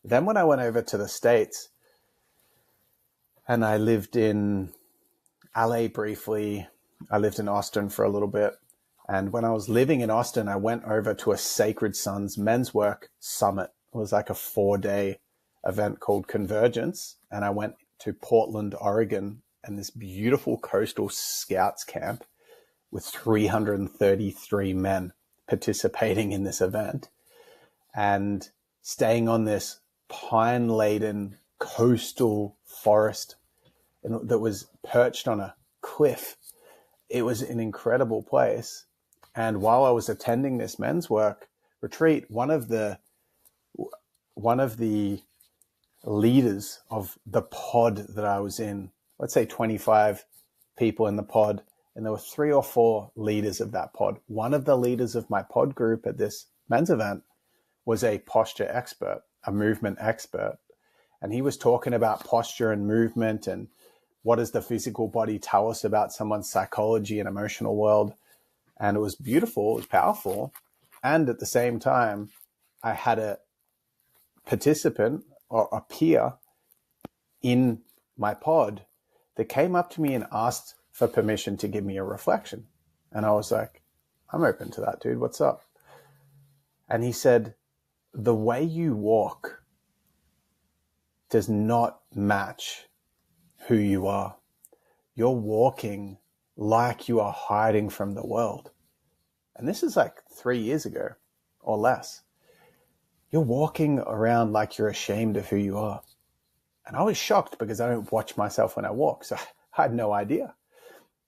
then when I went over to the States and I lived in LA briefly, I lived in Austin for a little bit. And when I was living in Austin, I went over to a Sacred Sons men's work summit. It was like a 4-day event called Convergence. And I went to Portland, Oregon, and this beautiful coastal scouts camp with 333 men participating in this event and staying on this pine-laden coastal forest that was perched on a cliff. It was an incredible place. And while I was attending this men's work retreat, one of the leaders of the pod that I was in, let's say 25 people in the pod, and there were 3 or 4 leaders of that pod. One of the leaders of my pod group at this men's event was a posture expert, a movement expert. And he was talking about posture and movement and what does the physical body tell us about someone's psychology and emotional world. And it was beautiful, it was powerful. And at the same time, I had a participant or a peer in my pod that came up to me and asked for permission to give me a reflection. And I was like, I'm open to that, dude. What's up? And he said, the way you walk does not match who you are. You're walking like you are hiding from the world. And this is like 3 years ago or less. You're walking around like you're ashamed of who you are. And I was shocked because I don't watch myself when I walk. So I had no idea.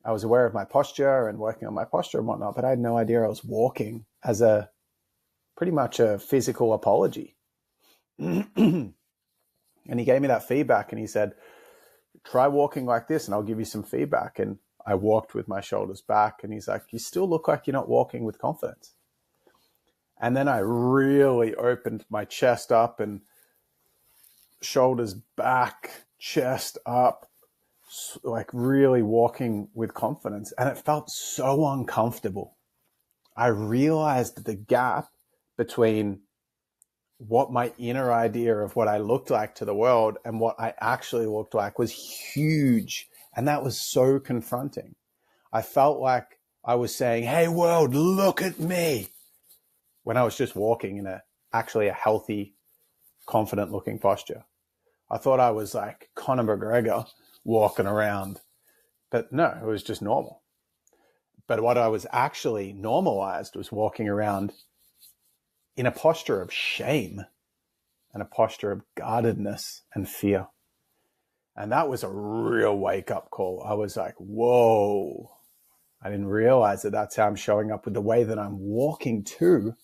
I was aware of my posture and working on my posture and whatnot, but I had no idea I was walking as a pretty much a physical apology. And he gave me that feedback and he said, try walking like this and I'll give you some feedback. And I walked with my shoulders back and he's like, you still look like you're not walking with confidence. And then I really opened my chest up and shoulders back, chest up, like really walking with confidence. And it felt so uncomfortable. I realized the gap between what my inner idea of what I looked like to the world and what I actually looked like was huge. And that was so confronting. I felt like I was saying, hey world, look at me, when I was just walking in actually a healthy, confident looking posture. I thought I was like Conor McGregor walking around, but no, it was just normal. But what I was actually normalized was walking around in a posture of shame and a posture of guardedness and fear. And that was a real wake-up call. I was like, whoa, I didn't realize that that's how I'm showing up with the way that I'm walking too.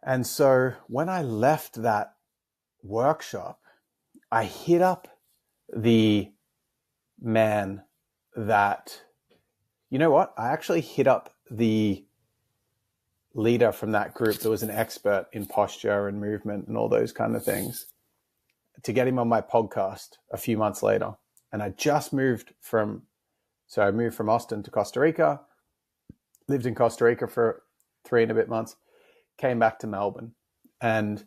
And so when I left that workshop, I hit up the man that, you know what? I actually hit up the leader from that group that was an expert in posture and movement and all those kind of things to get him on my podcast a few months later. And I just moved from Austin to Costa Rica, lived in Costa Rica for 3 and a bit months, came back to Melbourne. And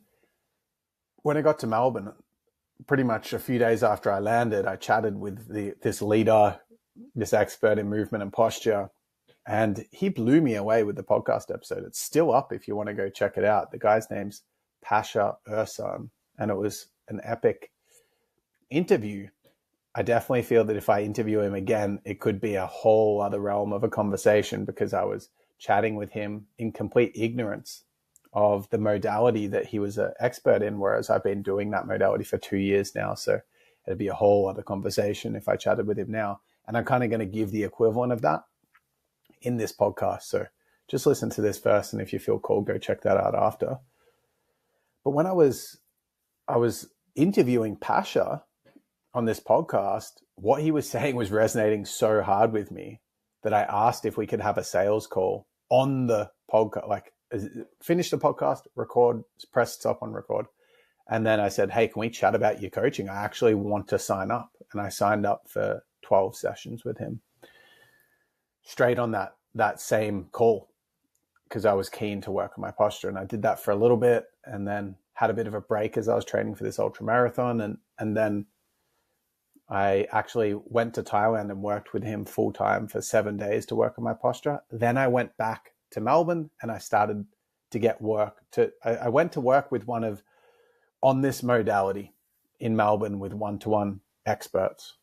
when I got to Melbourne, pretty much a few days after I landed, I chatted with this leader, this expert in movement and posture. And he blew me away with the podcast episode. It's still up if you want to go check it out. The guy's name's Pasha Ursan, and it was an epic interview. I definitely feel that if I interview him again, it could be a whole other realm of a conversation because I was chatting with him in complete ignorance of the modality that he was an expert in, whereas I've been doing that modality for 2 years now. So it'd be a whole other conversation if I chatted with him now. And I'm kind of going to give the equivalent of that in this podcast. So just listen to this first, and if you feel called, go check that out after. But when I was interviewing Pasha on this podcast, what he was saying was resonating so hard with me that I asked if we could have a sales call on the podcast, like finish the podcast, record, press stop on record. And then I said, hey, can we chat about your coaching? I actually want to sign up. And I signed up for 12 sessions with him straight on that same call because I was keen to work on my posture. And I did that for a little bit and then had a bit of a break as I was training for this ultra marathon. And then I actually went to Thailand and worked with him full time for 7 days to work on my posture. Then I went back to Melbourne and I started to get work. I went to work with on this modality in Melbourne with one-to-one experts.